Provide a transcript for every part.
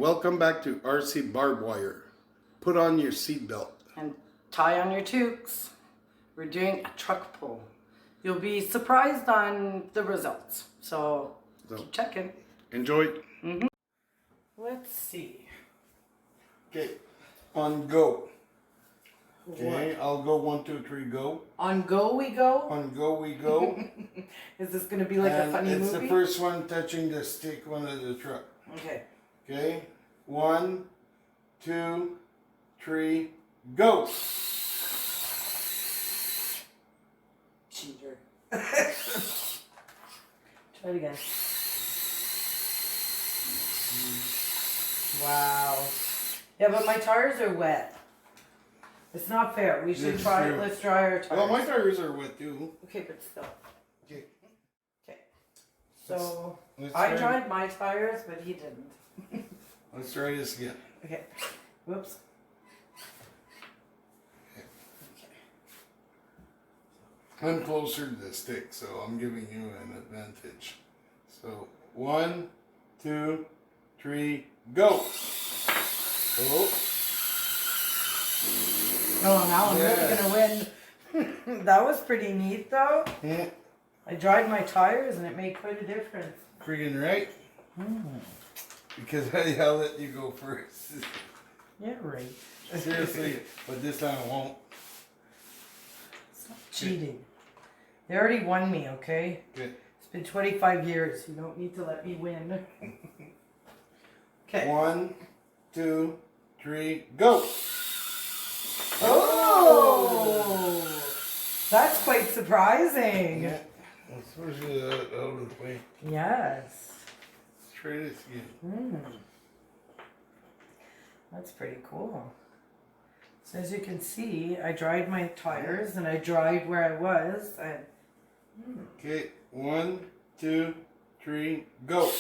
welcome back to RC Barbed Wire. Put on your seatbelt. And tie on your toques. We're doing a truck pull. You'll be surprised on the results. So keep checking. Enjoy. Let's see. Okay, on go. Okay, I'll go 1, 2, 3, go. On go we go? On go we go. Is this going to be like a funny movie? It's the first one touching the stick one of the truck. Okay. Okay, 1, 2, 3, go. Cheater. Try it again. Wow. Yeah, but my tires are wet. It's not fair. We should try it. Let's dry our tires. Well, my tires are wet too. Okay, but still. Okay. Okay. So, Let's I dried my tires, but he didn't. Let's try this again. Okay. Whoops. I'm closer to the stick, so I'm giving you an advantage. So, 1, 2, 3, go. Oh. Oh, now I'm really going to win. That was pretty neat, though. Yeah. I dried my tires, and it made quite a difference. Friggin' right. Because I'll let you go first. Yeah, right. Seriously, but this time I won't. It's not cheating. They already won me, okay? Good. It's been 25 years. You don't need to let me win. Okay. 1, 2, 3, go. Oh! That's quite surprising. Yeah. Let's push it out of the way. Yes. Let's try this again. That's pretty cool. So as you can see, I dried my tires and I dried where I was. And Okay, 1, 2, 3, go.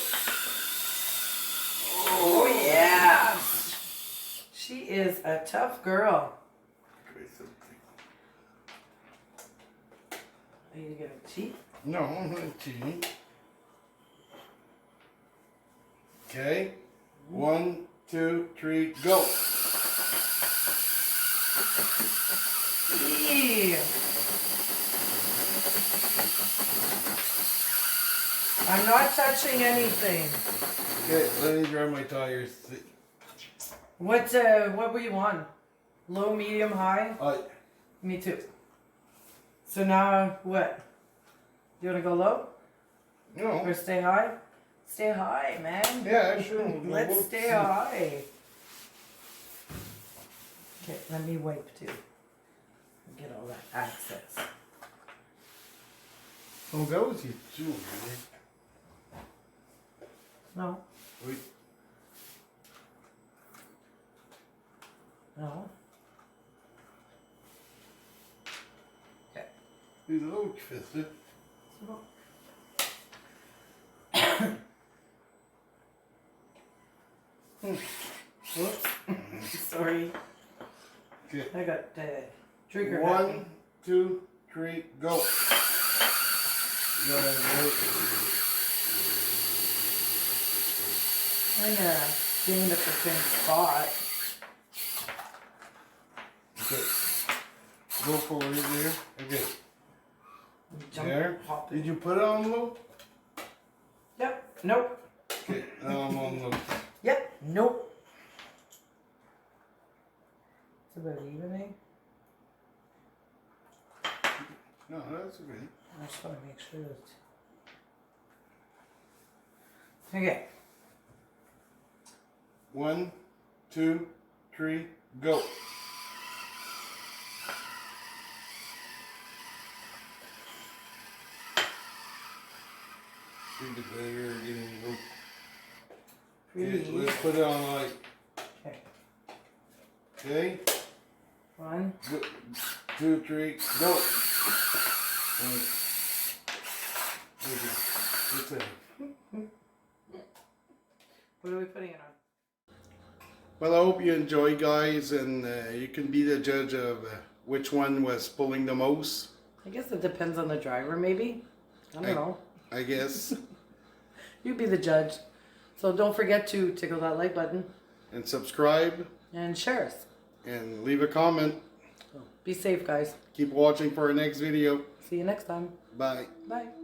oh yeah! She is a tough girl. Try something. Are you gonna cheat? No, I'm not cheating. Okay, 1, 2, 3, go. Eee. I'm not touching anything. Okay, let me dry my tires. What were you on? Low, medium, high? Me too. So now what? You wanna go low? No. Or stay high? Stay high, man. Yeah, sure. Let's stay high. Okay, let me wipe too. Get all that access. Oh, that was you too, really. No. Wait. No. Okay. He's a little twisted. Whoops. Sorry. Okay. I got trigger. 1, 2, 3, go. I'm gonna stand at the same spot. Okay. Go forward there. Okay. Jump, There. hop. Did you put it on low? Yep. Nope. Okay. Now I'm on low. Yep. Nope. It's about evening. No, that's okay. I just want to make sure that. Okay. 1, 2, 3, go. See the better getting low. Okay, let's put it on light. Okay. Okay. 1, 2, 3, go. What are we putting it on? Well, I hope you enjoy, guys, and you can be the judge of which one was pulling the most. I guess it depends on the driver, maybe. I don't know. I guess. You be the judge. So don't forget to tickle that like button. And subscribe. And share us. And leave a comment. Be safe, guys. Keep watching for our next video. See you next time. Bye. Bye.